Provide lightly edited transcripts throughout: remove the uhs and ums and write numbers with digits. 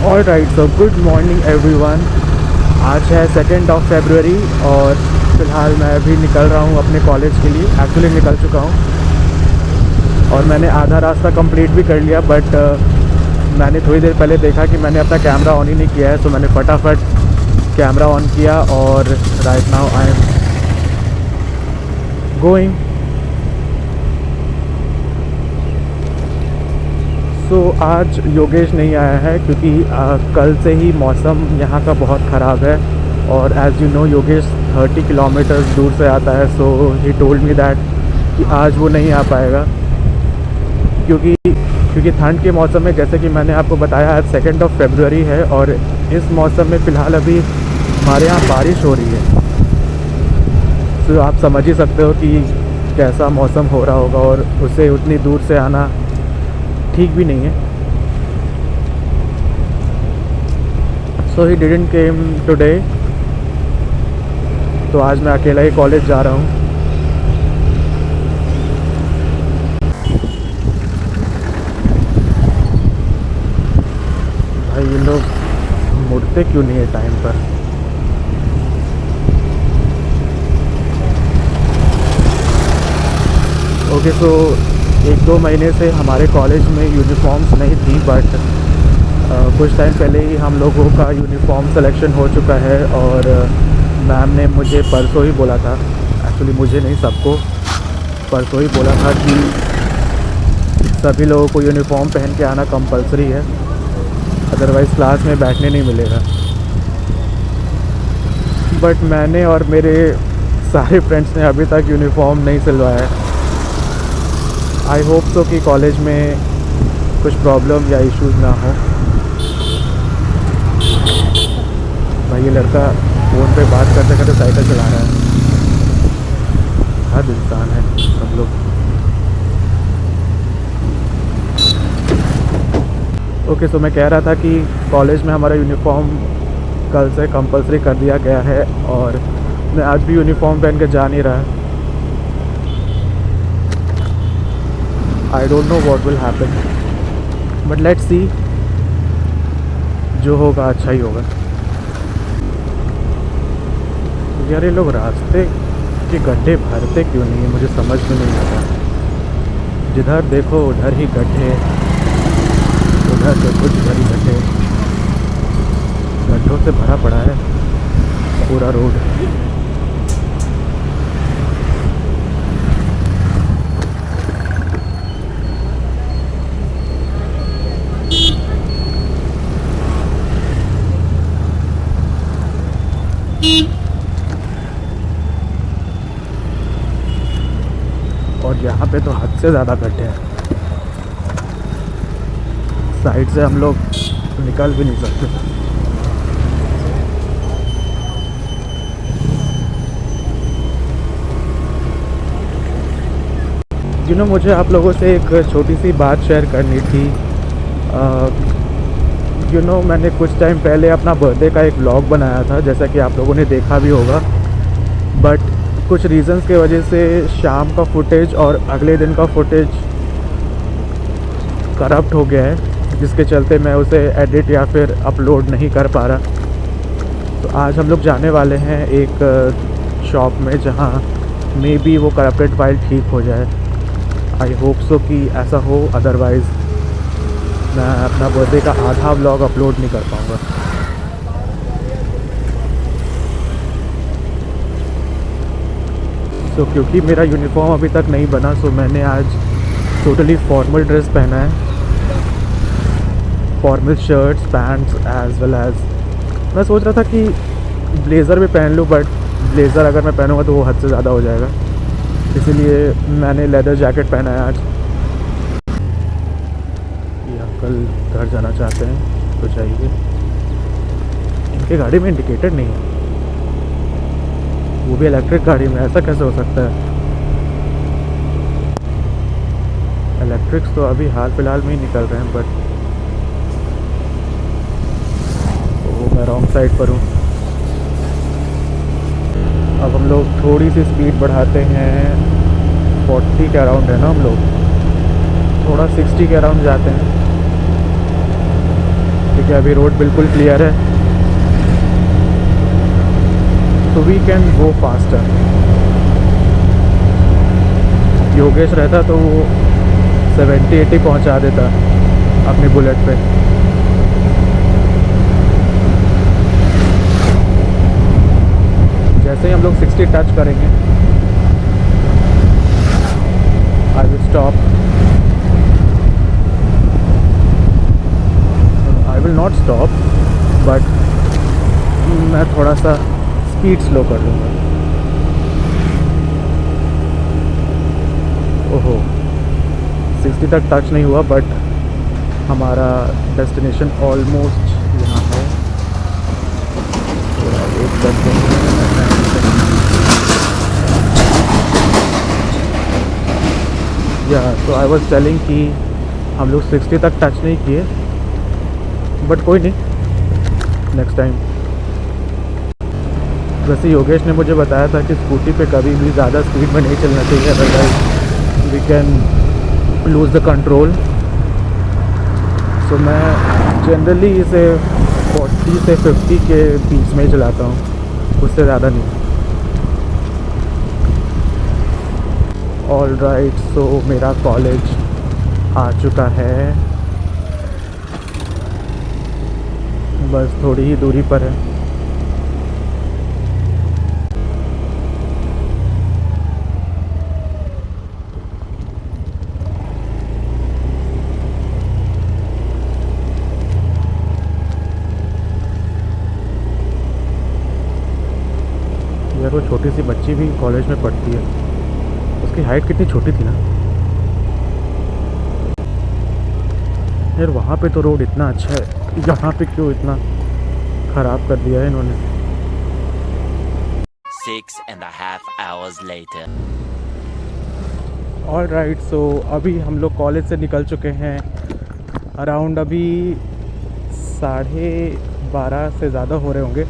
Alright, so good morning everyone. आज है 2 फरवरी और फ़िलहाल मैं अभी निकल रहा हूँ अपने कॉलेज के लिए। एक्चुअली निकल चुका हूँ और मैंने आधा रास्ता कंप्लीट भी कर लिया, बट मैंने थोड़ी देर पहले देखा कि मैंने अपना कैमरा ऑन ही नहीं किया है, तो मैंने फटाफट कैमरा ऑन किया और right now I am going. सो आज योगेश नहीं आया है क्योंकि कल से ही मौसम यहाँ का बहुत ख़राब है और as you know Yogesh 30 kilometres दूर से आता है। सो ही टोल्ड मी दैट कि आज वो नहीं आ पाएगा क्योंकि ठंड के मौसम में, जैसे कि मैंने आपको बताया, आज 2 फरवरी है और इस मौसम में फ़िलहाल अभी हमारे यहाँ बारिश हो रही है। तो आप समझ ही सकते हो कि कैसा मौसम हो रहा होगा और उसे उतनी दूर से आना ठीक भी नहीं है। सो ही डिडंट केम टुडे, तो आज मैं अकेला ही कॉलेज जा रहा हूँ। भाई ये लोग मुड़ते क्यों नहीं है टाइम पर? ओके, सो 1-2 महीने से हमारे कॉलेज में यूनिफॉर्म्स नहीं थी, बट कुछ टाइम पहले ही हम लोगों का यूनिफॉर्म सिलेक्शन हो चुका है और मैम ने मुझे परसों ही बोला था, एक्चुअली मुझे नहीं सबको परसों ही बोला था कि सभी लोगों को यूनिफॉर्म पहन के आना कंपलसरी है, अदरवाइज़ क्लास में बैठने नहीं मिलेगा। बट मैंने और मेरे सारे फ्रेंड्स ने अभी तक यूनिफॉर्म नहीं सिलवाया है। आई होप सो कि कॉलेज में कुछ प्रॉब्लम या इश्यूज़ ना हो। भाई ये लड़का फ़ोन पे बात करते करते साइकिल चला रहा है। हद इंसान है सब लोग। ओके, सो मैं कह रहा था कि कॉलेज में हमारा यूनिफॉर्म कल से कंपलसरी कर दिया गया है और मैं आज भी यूनिफॉर्म पहन के जा नहीं रहा। I don't know what will happen, but let's see, जो होगा अच्छा ही होगा। यार ये लोग रास्ते के गड्ढे भरते क्यों नहीं है, मुझे समझ में नहीं आता। जिधर देखो उधर ही गड्ढे, उधर देखो जिधर ही गड्ढे, गड्ढों से भरा पड़ा है पूरा रोड। और यहाँ पे तो हद से ज़्यादा गड्ढे हैं, साइड से हम लोग निकल भी नहीं सकते। मुझे आप लोगों से एक छोटी सी बात शेयर करनी थी। मैंने कुछ टाइम पहले अपना बर्थडे का एक व्लॉग बनाया था, जैसा कि आप लोगों ने देखा भी होगा, बट कुछ रीज़न्स के वजह से शाम का फुटेज और अगले दिन का फुटेज करप्ट हो गया है, जिसके चलते मैं उसे एडिट या फिर अपलोड नहीं कर पा रहा। तो आज हम लोग जाने वाले हैं एक शॉप में जहां मे बी वो करप्टेड फाइल ठीक हो जाए। आई होप सो कि ऐसा हो, अदरवाइज़ मैं अपना बर्थडे का आधा व्लॉग अपलोड नहीं कर पाऊँगा। सो क्योंकि मेरा यूनिफॉर्म अभी तक नहीं बना, सो मैंने आज टोटली फॉर्मल ड्रेस पहना है, formal shirts, pants as well as मैं सोच रहा था कि ब्लेज़र भी पहन लूँ, बट ब्लेज़र अगर मैं पहनूँगा तो वो हद से ज़्यादा हो जाएगा, इसीलिए मैंने लेदर जैकेट पहना है आज। ये अंकल घर जाना चाहते हैं तो जाइए। इनके गाड़ी में इंडिकेटर नहीं है, वो भी इलेक्ट्रिक गाड़ी में, ऐसा कैसे हो सकता है? इलेक्ट्रिक्स तो अभी हाल फिलहाल में ही निकल रहे हैं, बट वो मैं रॉन्ग साइड पर हूँ। अब हम लोग थोड़ी सी स्पीड बढ़ाते हैं, 40 के अराउंड है ना, हम लोग थोड़ा 60 के अराउंड जाते हैं। क्योंकि अभी रोड बिल्कुल क्लियर है, तो we can go faster. Yogesh रहता तो वो 70-80 पहुंचा देता अपनी बुलेट पे। जैसे ही हम लोग 60 टच करेंगे, I will stop. I will not stop, but मैं थोड़ा सा स्पीड स्लो कर दूँगा। ओहो, 60 तक टच नहीं हुआ, बट हमारा डेस्टिनेशन ऑलमोस्ट यहाँ है। थोड़ा वेट करते हैं। या तो आई वाज टेलिंग कि हम लोग 60 तक टच नहीं किए, बट कोई नहीं, नेक्स्ट टाइम। वैसे योगेश ने मुझे बताया था कि स्कूटी पे कभी भी ज़्यादा स्पीड में नहीं चलना चाहिए, otherwise we can lose the control. So मैं जनरली इसे 40 से 50 के बीच में ही चलाता हूँ, उससे ज़्यादा नहीं। ऑल राइट, सो मेरा कॉलेज आ चुका है, बस थोड़ी ही दूरी पर है। यार वो छोटी सी बच्ची भी कॉलेज में पढ़ती है, उसकी हाइट कितनी छोटी थी ना यार। वहाँ पे तो रोड इतना अच्छा है, यहाँ पे क्यों इतना ख़राब कर दिया है इन्होंने। 6.5 hours later. ऑल राइट, सो अभी हम लोग कॉलेज से निकल चुके हैं। अराउंड अभी 12:30 से ज़्यादा हो रहे होंगे।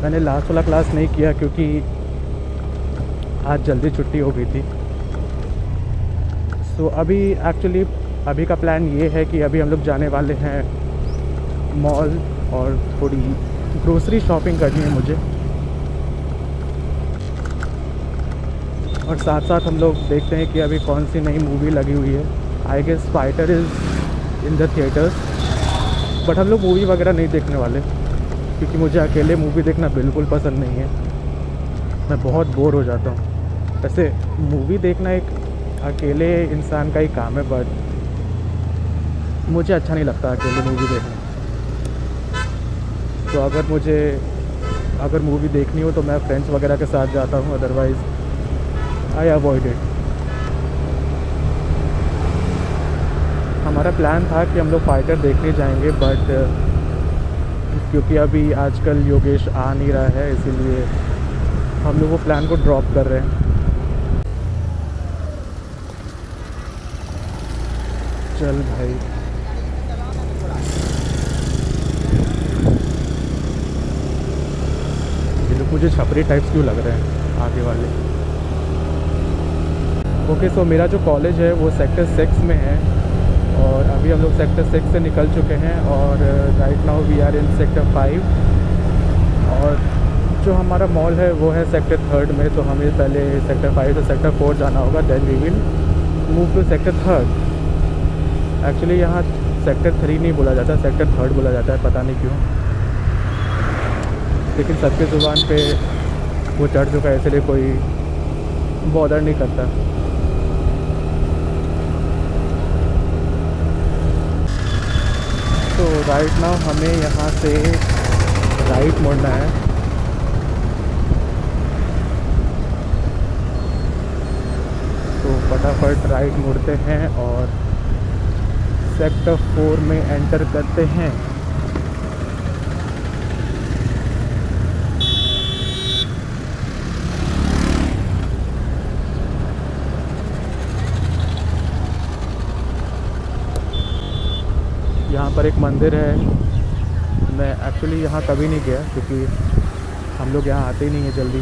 मैंने लास्ट वाला क्लास नहीं किया क्योंकि आज जल्दी छुट्टी हो गई थी। सो अभी एक्चुअली अभी का प्लान ये है कि अभी हम लोग जाने वाले हैं मॉल, और थोड़ी ग्रोसरी शॉपिंग करनी है मुझे, और साथ साथ हम लोग देखते हैं कि अभी कौन सी नई मूवी लगी हुई है। I guess Fighter is in the theatres, but हम लोग मूवी वगैरह नहीं देखने वाले क्योंकि मुझे अकेले मूवी देखना बिल्कुल पसंद नहीं है। मैं बहुत बोर हो जाता हूँ। वैसे मूवी देखना एक अकेले इंसान का ही काम है, बट मुझे अच्छा नहीं लगता अकेले मूवी देखना। तो अगर मूवी देखनी हो तो मैं फ्रेंड्स वगैरह के साथ जाता हूँ, अदरवाइज़ आई अवॉइड इट। हमारा प्लान था कि हम लोग फाइटर देखने जाएंगे, बट क्योंकि अभी आजकल योगेश आ नहीं रहा है, इसीलिए हम लोग वो प्लान को ड्रॉप कर रहे हैं। चल भाई, ये लोग मुझे छपरी टाइप्स क्यों लग रहे हैं आगे वाले। ओके, सो मेरा जो कॉलेज है वो सेक्टर 6 में है, और अभी हम लोग सेक्टर 6 से निकल चुके हैं, और right now we are in sector 5। और जो हमारा मॉल है वो है सेक्टर 3 में, तो हमें पहले सेक्टर 5 से सेक्टर 4 जाना होगा, then we will move to sector 3। Actually यहाँ सेक्टर 3 नहीं बोला जाता, सेक्टर 3 बोला जाता है, पता नहीं क्यों, लेकिन सबके ज़ुबान पे वो चढ़ चुका है, इसलिए कोई बॉदर नहीं करता। तो राइट नाउ हमें यहाँ से राइट मुड़ना है। तो फटाफट राइट मुड़ते हैं और सेक्टर 4 में एंटर करते हैं। यहाँ पर एक मंदिर है। मैं एक्चुअली यहाँ कभी नहीं गया क्योंकि हम लोग यहाँ आते ही नहीं हैं जल्दी,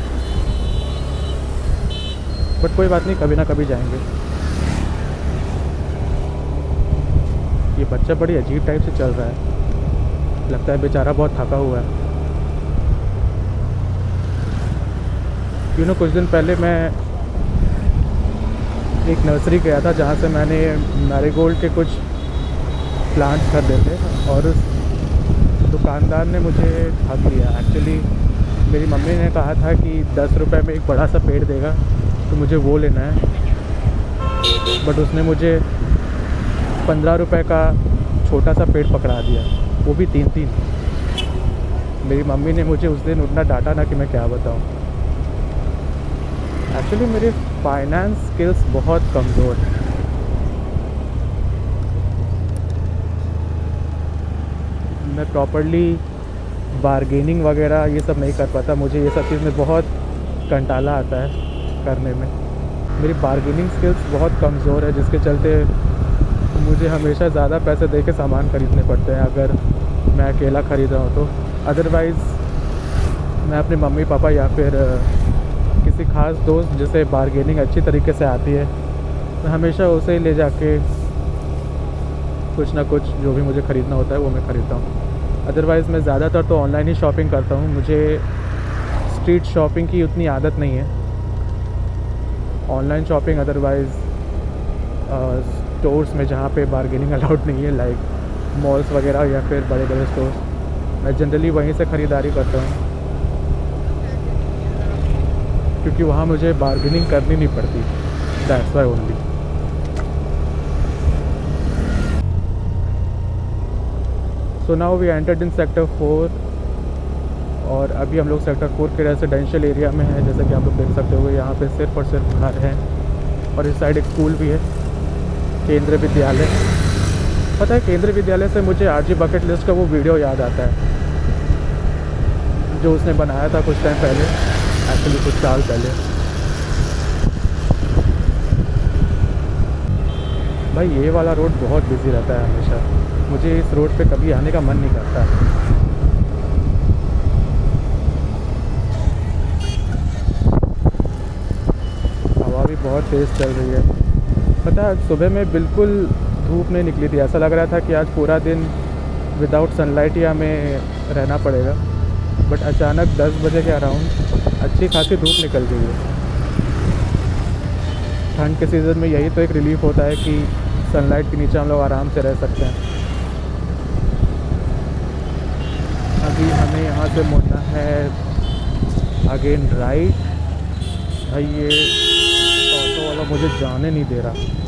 बट कोई बात नहीं, कभी ना कभी जाएंगे। ये बच्चा बड़ी अजीब टाइप से चल रहा है। लगता है बेचारा बहुत थका हुआ है। कुछ दिन पहले मैं एक नर्सरी गया था जहाँ से मैंने मैरीगोल्ड के कुछ प्लांट्स खरीदे थे, और उस दुकानदार ने मुझे ठग लिया। एक्चुअली मेरी मम्मी ने कहा था कि 10 रुपए में एक बड़ा सा पेड़ देगा तो मुझे वो लेना है, बट उसने मुझे 15 रुपए का छोटा सा पेड़ पकड़ा दिया, वो भी 3-3। मेरी मम्मी ने मुझे उस दिन उतना डांटा ना कि मैं क्या बताऊँ। एक्चुअली मेरे फाइनेंस स्किल्स बहुत कमज़ोर हैं। मैं प्रॉपर्ली बारगेनिंग वगैरह ये सब नहीं कर पाता। मुझे ये सब चीज़ में बहुत कंटाला आता है करने में। मेरी बारगेनिंग स्किल्स बहुत कमज़ोर है, जिसके चलते मुझे हमेशा ज़्यादा पैसे दे के सामान ख़रीदने पड़ते हैं अगर मैं अकेला ख़रीद रहा हूँ तो। अदरवाइज़ मैं अपने मम्मी पापा या फिर किसी ख़ास दोस्त जिसे बारगेनिंग अच्छी तरीके से आती है, मैं हमेशा उसे ही ले जाके कुछ ना कुछ जो भी मुझे ख़रीदना होता है वो मैं ख़रीदता हूँ। अदरवाइज़ मैं ज़्यादातर तो ऑनलाइन ही शॉपिंग करता हूँ। मुझे स्ट्रीट शॉपिंग की उतनी आदत नहीं है। ऑनलाइन शॉपिंग अदरवाइज़ स्टोर्स में जहाँ पे बारगेनिंग अलाउड नहीं है, लाइक मॉल्स वगैरह या फिर बड़े बड़े स्टोर्स, मैं जनरली वहीं से ख़रीदारी करता हूँ, क्योंकि वहाँ मुझे बारगेनिंग करनी नहीं पड़ती। That's why only. So now we entered in sector 4, और अभी हम लोग सेक्टर 4 के रेजिडेंशियल एरिया में हैं। जैसे कि आप लोग देख सकते हो यहाँ पे सिर्फ और सिर्फ घर हैं, और इस साइड एक स्कूल भी है, केंद्रीय विद्यालय। पता है, केंद्रीय विद्यालय से मुझे आरजी बकेट लिस्ट का वो वीडियो याद आता है जो उसने बनाया था कुछ टाइम पहले, एक्चुअली कुछ साल पहले। भाई ये वाला रोड बहुत बिजी रहता है हमेशा, मुझे इस रोड पे कभी आने का मन नहीं करता। हवा भी बहुत तेज़ चल रही है। पता है, सुबह में बिल्कुल धूप नहीं निकली थी, ऐसा लग रहा था कि आज पूरा दिन विदाउट सनलाइट ही हमें रहना पड़ेगा, बट अचानक 10 बजे के अराउंड अच्छी खासी धूप निकल गई है। ठंड के सीज़न में यही तो एक रिलीफ होता है कि सनलाइट के नीचे हम लोग आराम से रह सकते हैं। अभी हमें यहाँ से मुड़ना है अगेन राइट। भाई ये ऑटो वाला मुझे जाने नहीं दे रहा।